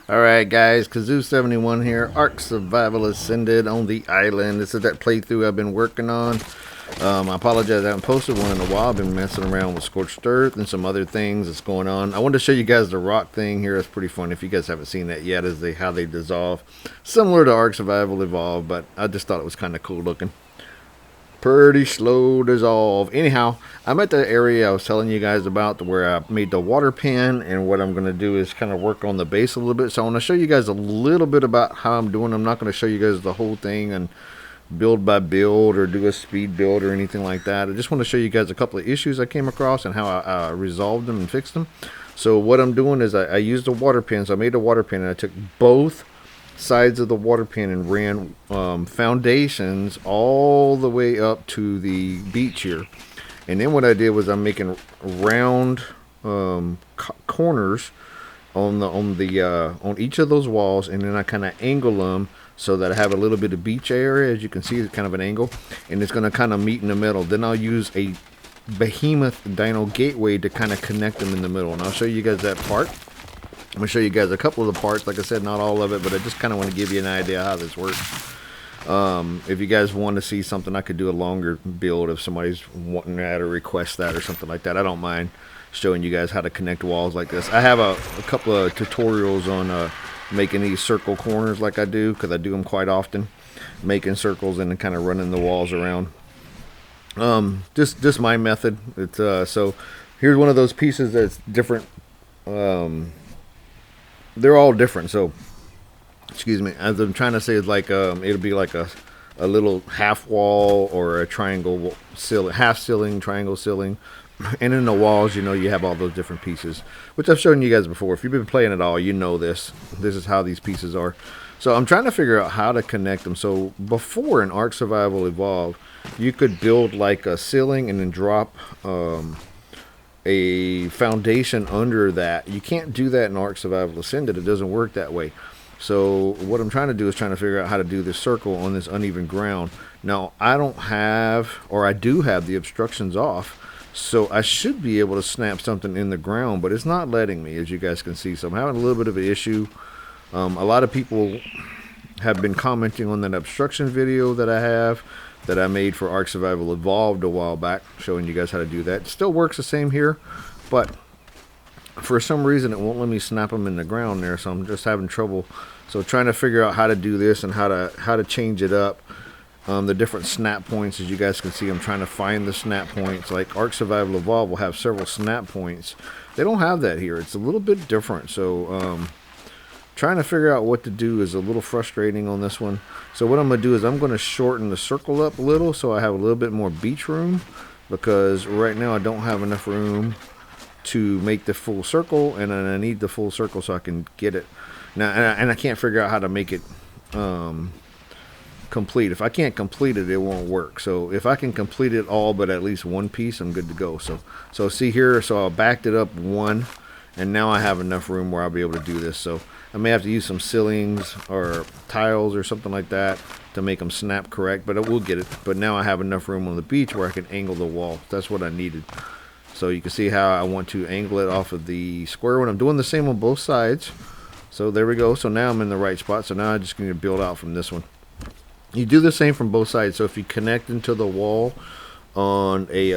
Alright guys, Kazoo71 here, Ark Survival Ascended on the island. This is that playthrough I've been working on. I apologize I haven't posted one in a while. I've been messing around with Scorched Earth and some other things that's going on. I wanted to show you guys the rock thing here. It's pretty fun if you guys haven't seen that yet, as how they dissolve. Similar to Ark Survival Evolved, but I just thought it was kind of cool looking. Pretty slow dissolve. Anyhow, I'm at the area I was telling you guys about where I made the water pen, and what I'm going to do is kind of work on the base a little bit. So I want to show you guys a little bit about how I'm doing. I'm not going to show you guys the whole thing and build by build or do a speed build or anything like that. I just want to show you guys a couple of issues I came across and how I resolved them and fixed them. So what I'm doing is I used a water pen. So I made a water pen and I took both sides of the water pen and ran foundations all the way up to the beach here. And then what I did was I'm making round corners on each of those walls, and then I kind of angle them so that I have a little bit of beach area. As you can see, it's kind of an angle, and it's going to kind of meet in the middle. Then I'll use a behemoth dino gateway to kind of connect them in the middle, and I'll show you guys that part. I'm going to show you guys a couple of the parts. Like I said, not all of it, but I just kind of want to give you an idea how this works. If you guys want to see something, I could do a longer build if somebody's wanting that or request that or something like that. I don't mind showing you guys how to connect walls like this. I have a couple of tutorials on making these circle corners like I do, because I do them quite often, making circles and then kind of running the walls around. Just my method. It's so here's one of those pieces that's different. They're all different, so excuse me, as I'm trying to say, it's like it'll be like a little half wall or a triangle ceiling, half ceiling, triangle ceiling. And in the walls, you know, you have all those different pieces, which I've shown you guys before. If you've been playing at all, you know this is how these pieces are. So I'm trying to figure out how to connect them. So before in Ark Survival Evolved, you could build like a ceiling and then drop a foundation under that. You can't do that in Ark Survival Ascended. It doesn't work that way. So what I'm trying to do is trying to figure out how to do this circle on this uneven ground. Now I don't have, or I do have, the obstructions off, so I should be able to snap something in the ground, but it's not letting me, as you guys can see. So I'm having a little bit of an issue. A lot of people have been commenting on that obstruction video that I made for Ark Survival Evolved a while back, showing you guys how to do that. It still works the same here, but for some reason it won't let me snap them in the ground there, so I'm just having trouble. So trying to figure out how to do this and how to change it up. The different snap points, as you guys can see, I'm trying to find the snap points. Like Ark Survival Evolved will have several snap points. They don't have that here. It's a little bit different. So trying to figure out what to do is a little frustrating on this one. So what I'm going to do is I'm going to shorten the circle up a little so I have a little bit more beach room, because right now I don't have enough room to make the full circle, and I need the full circle so I can get it. Now, and I can't figure out how to make it complete. If I can't complete it, it won't work. So if I can complete it all but at least one piece, I'm good to go. So see here, so I backed it up one, and now I have enough room where I'll be able to do this. So I may have to use some ceilings or tiles or something like that to make them snap correct, but I will get it. But now I have enough room on the beach where I can angle the wall. That's what I needed. So you can see how I want to angle it off of the square one. I'm doing the same on both sides. So there we go. So now I'm in the right spot. So now I'm just going to build out from this one. You do the same from both sides. So if you connect into the wall on a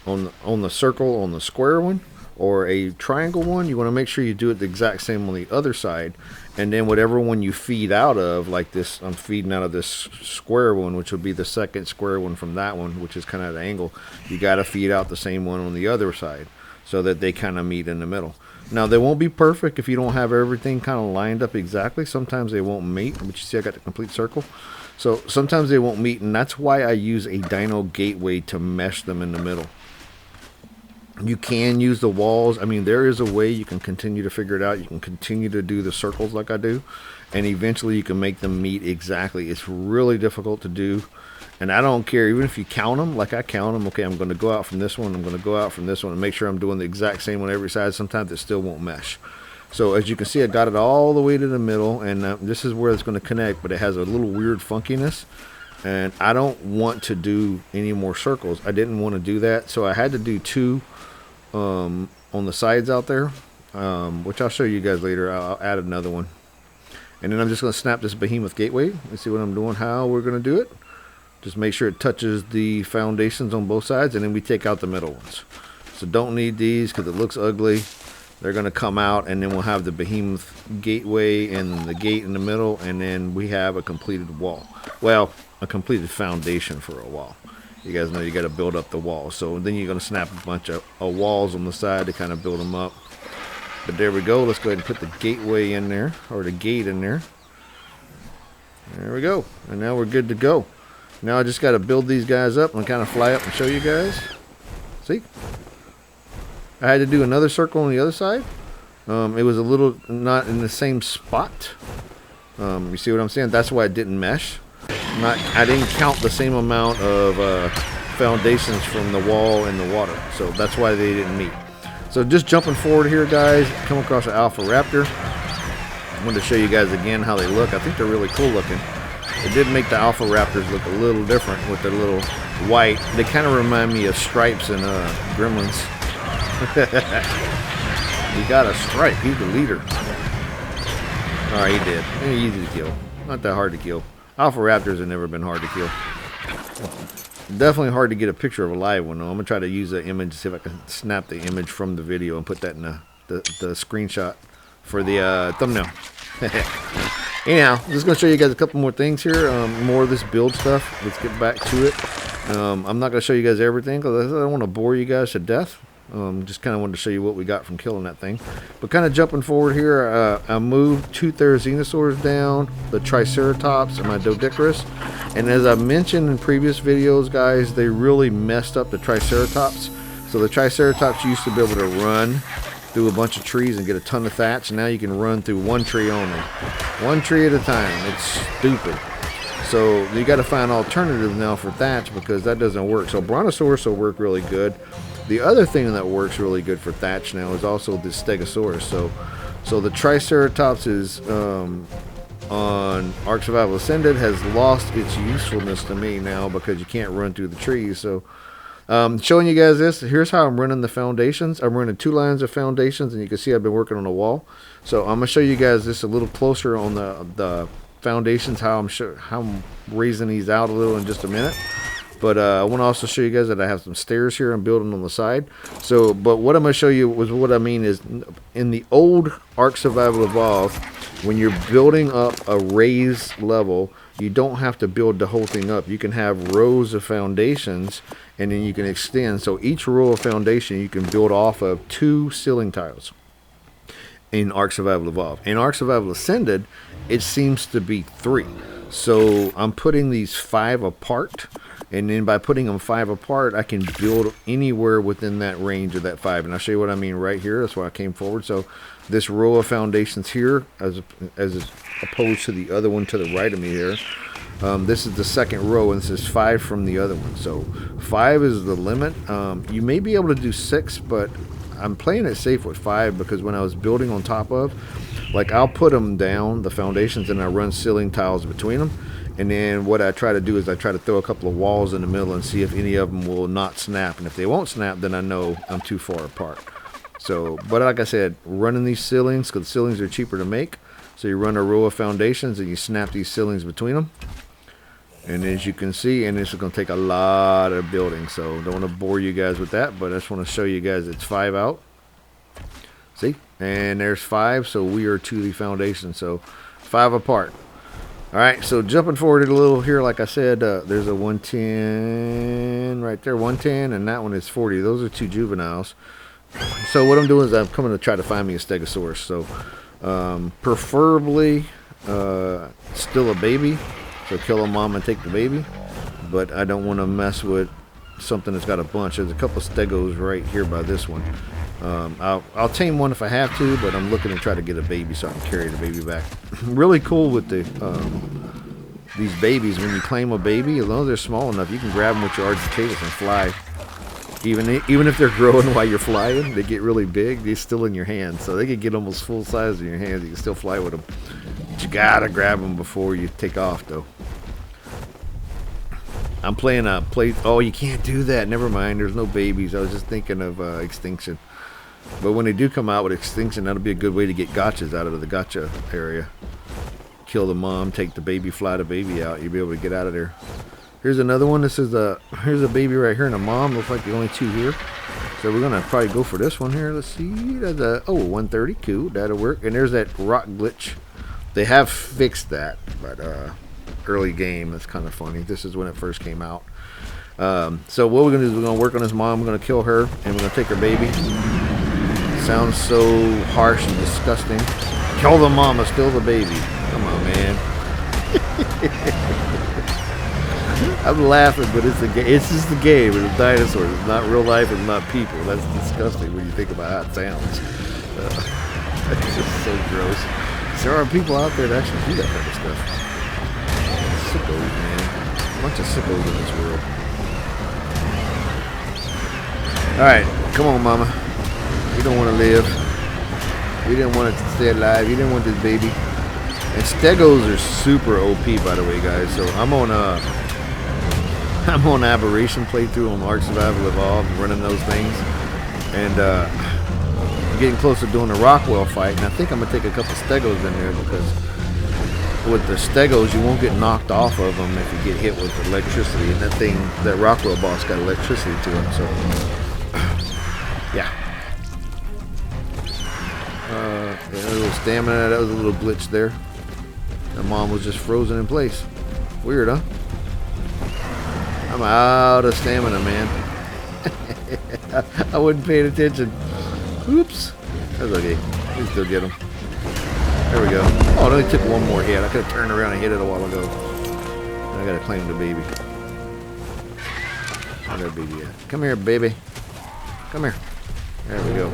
on the circle, on the square one, or a triangle one, you want to make sure you do it the exact same on the other side. And then whatever one you feed out of, like this, I'm feeding out of this square one, which would be the second square one from that one, which is kind of at an angle. You got to feed out the same one on the other side so that they kind of meet in the middle. Now, they won't be perfect if you don't have everything kind of lined up exactly. Sometimes they won't meet, but you see I got the complete circle. So sometimes they won't meet, and that's why I use a dino gateway to mesh them in the middle. You can use the walls. I mean, there is a way you can continue to figure it out. You can continue to do the circles like I do, and eventually you can make them meet exactly. It's really difficult to do, and I don't care even if you count them like I count them. Okay, I'm going to go out from this one, I'm going to go out from this one, and make sure I'm doing the exact same on every side. Sometimes it still won't mesh. So as you can see, I got it all the way to the middle, and this is where it's going to connect, but it has a little weird funkiness, and I don't want to do any more circles. I didn't want to do that, so I had to do two on the sides out there. which I'll show you guys later. I'll add another one. And then I'm just going to snap this behemoth gateway. Let's see what I'm doing, how we're going to do it. Just make sure it touches the foundations on both sides, and then we take out the middle ones. So don't need these because it looks ugly. They're going to come out, and then we'll have the behemoth gateway and the gate in the middle, and then we have a completed wall. Well, a completed foundation for a wall. You guys know you got to build up the wall. So then you're going to snap a bunch of walls on the side to kind of build them up. But there we go. Let's go ahead and put the gateway in there, or the gate in there. There we go. And now we're good to go. Now I just got to build these guys up and kind of fly up and show you guys. See? I had to do another circle on the other side. It was a little not in the same spot. You see what I'm saying? That's why it didn't mesh. I didn't count the same amount of foundations from the wall and the water. So that's why they didn't meet. So just jumping forward here, guys, come across an Alpha Raptor. I wanted to show you guys again how they look. I think they're really cool looking. It did make the Alpha Raptors look a little different with their little white. They kind of remind me of Stripes and Gremlins. He got a Stripe. He's the leader. Alright, he did. Easy to kill. Not that hard to kill. Alpha Raptors have never been hard to kill. Definitely hard to get a picture of a live one, though. I'm going to try to use that image to see if I can snap the image from the video and put that in the screenshot for the thumbnail. Anyhow, I'm just going to show you guys a couple more things here. More of this build stuff. Let's get back to it. I'm not going to show you guys everything because I don't want to bore you guys to death. Just kind of wanted to show you what we got from killing that thing. But kind of jumping forward here, I moved 2 Therizinosaurs down, the Triceratops, and my Doedicurus. And as I mentioned in previous videos, guys, they really messed up the Triceratops. So the Triceratops used to be able to run through a bunch of trees and get a ton of thatch. Now you can run through one tree only. One tree at a time. It's stupid. So you got to find alternatives now for thatch because that doesn't work. So Brontosaurus will work really good. The other thing that works really good for thatch now is also the Stegosaurus. So the Triceratops is on Ark Survival Ascended has lost its usefulness to me now because you can't run through the trees. So showing you guys this, here's how I'm running the foundations. I'm running 2 lines of foundations, and you can see I've been working on the wall. So I'm gonna show you guys this a little closer on the foundations, how I'm raising these out a little in just a minute. But I want to also show you guys that I have some stairs here I'm building on the side. So, but what I'm going to show you was what I mean is in the old Ark Survival Evolved, when you're building up a raised level, you don't have to build the whole thing up. You can have rows of foundations, and then you can extend. So each row of foundation you can build off of 2 ceiling tiles in Ark Survival Evolved. In Ark Survival Ascended, it seems to be 3. So I'm putting these 5 apart. And then by putting them 5 apart, I can build anywhere within that range of that 5. And I'll show you what I mean right here. That's why I came forward. So this row of foundations here, as opposed to the other one to the right of me here, this is the second row, and this is 5 from the other one. So 5 is the limit. You may be able to do 6, but I'm playing it safe with 5 because when I was building on top of, like I'll put them down, the foundations, and I run ceiling tiles between them. And then what I try to do is I try to throw a couple of walls in the middle and see if any of them will not snap. And if they won't snap, then I know I'm too far apart. So, but like I said, running these ceilings, because the ceilings are cheaper to make. So you run a row of foundations and you snap these ceilings between them. And as you can see, and this is going to take a lot of building. So don't want to bore you guys with that, but I just want to show you guys it's 5 out. See? And there's 5, so we are to the foundation. So 5 apart. Alright, so jumping forward a little here, like I said, there's a 110 right there, 110, and that one is 40. Those are 2 juveniles. So what I'm doing is I'm coming to try to find me a Stegosaurus. So preferably still a baby, so kill a mom and take the baby. But I don't want to mess with something that's got a bunch. There's a couple Stegos right here by this one. I'll tame one if I have to, but I'm looking to try to get a baby so I can carry the baby back. Really cool with the these babies. When you claim a baby, as long as they're small enough, you can grab them with your Argentavis and fly. Even if they're growing while you're flying, they get really big. They're still in your hands, so they can get almost full size in your hands. You can still fly with them. But you gotta grab them before you take off, though. I'm playing a play. Oh, you can't do that. Never mind. There's no babies. I was just thinking of extinction. But when they do come out with extinction, that'll be a good way to get gotchas out of the gotcha area. Kill the mom, take the baby, fly the baby out. You'll be able to get out of there. Here's another one. This is here's a baby right here and a mom. Looks like the only two here. So we're gonna probably go for this one here. Let's see. That's a 130. Cool, that'll work. And there's that rock glitch. They have fixed that, but early game. That's kind of funny. This is when it first came out. So what we're gonna do is we're gonna work on his mom. We're gonna kill her, and we're gonna take her baby. Sounds so harsh and disgusting. Kill the mama, steal the baby. Come on, man. I'm laughing, but it's just a game. It's dinosaurs. It's not real life. It's not people. That's disgusting when you think about how it sounds. It's just so gross. There are people out there that actually do that type of stuff. Sickos, man. A bunch of sickos in this world. Alright, come on, mama. You don't want to live. You didn't want it to stay alive. You didn't want this baby. And Stegos are super OP, by the way, guys. So I'm on Aberration playthrough on Ark Survival Evolved, running those things, and getting close to doing a Rockwell fight. And I think I'm gonna take a couple Stegos in there because with the Stegos you won't get knocked off of them if you get hit with electricity. And that Rockwell boss got electricity to him. So yeah. A little stamina. That was a little glitch there. The mom was just frozen in place. Weird, huh? I'm out of stamina, man. I wasn't paying attention. Oops. That's okay. We can still get him. There we go. Oh, it only took one more hit. I could have turned around and hit it a while ago. I gotta claim the baby. Where's that baby at? Come here, baby. Come here. There we go.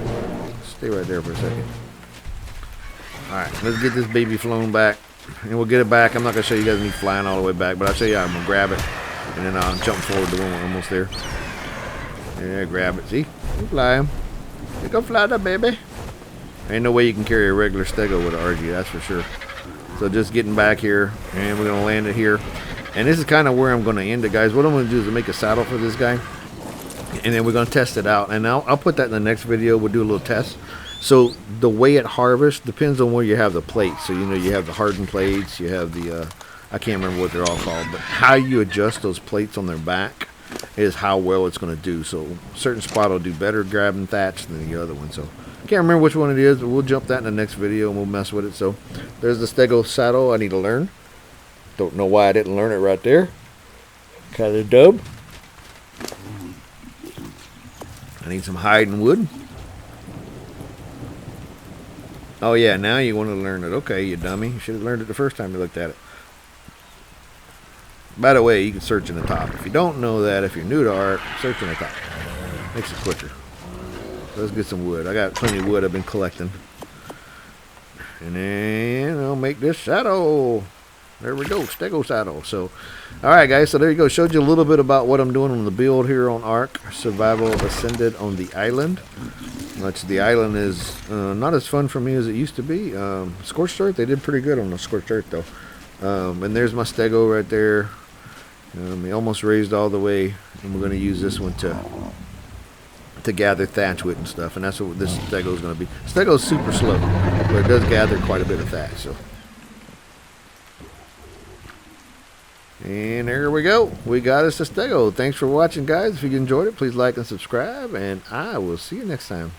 Stay right there for a second. Alright, let's get this baby flown back. And we'll get it back. I'm not going to show you guys me flying all the way back, but I'll show you how I'm going to grab it. And then I'll jump forward to when we're almost there. Yeah, grab it. See? You fly him. You go fly that baby. Ain't no way you can carry a regular Stego with an RG, that's for sure. So just getting back here, and we're going to land it here. And this is kind of where I'm going to end it, guys. What I'm going to do is make a saddle for this guy. And then we're going to test it out. And I'll put that in the next video. We'll do a little test. So the way it harvests depends on where you have the plates. So, you know, you have the hardened plates. You have the, I can't remember what they're all called. But how you adjust those plates on their back is how well it's going to do. So a certain spot will do better grabbing thatch than the other one. So I can't remember which one it is. But we'll jump that in the next video and we'll mess with it. So there's the Stego saddle I need to learn. Don't know why I didn't learn it right there. Kind of dumb. I need some hide and wood. Oh yeah, now you want to learn it. Okay, you dummy. You should have learned it the first time you looked at it. By the way, you can search in the top. If you don't know that, if you're new to Ark, search in the top. Makes it quicker. Let's get some wood. I got plenty of wood I've been collecting. And then I'll make this saddle. There we go, Stego saddle. So, alright guys, so there you go. Showed you a little bit about what I'm doing on the build here on Ark Survival Ascended on the island. The island is not as fun for me as it used to be. Scorched Earth, they did pretty good on the Scorched Earth though. And there's my Stego right there. He almost raised all the way, and we're going to use this one to gather thatch with and stuff. And that's what this Stego is going to be. Stego's super slow, but it does gather quite a bit of thatch. So. And there we go. We got us a Stego. Thanks for watching, guys. If you enjoyed it, please like and subscribe, and I will see you next time.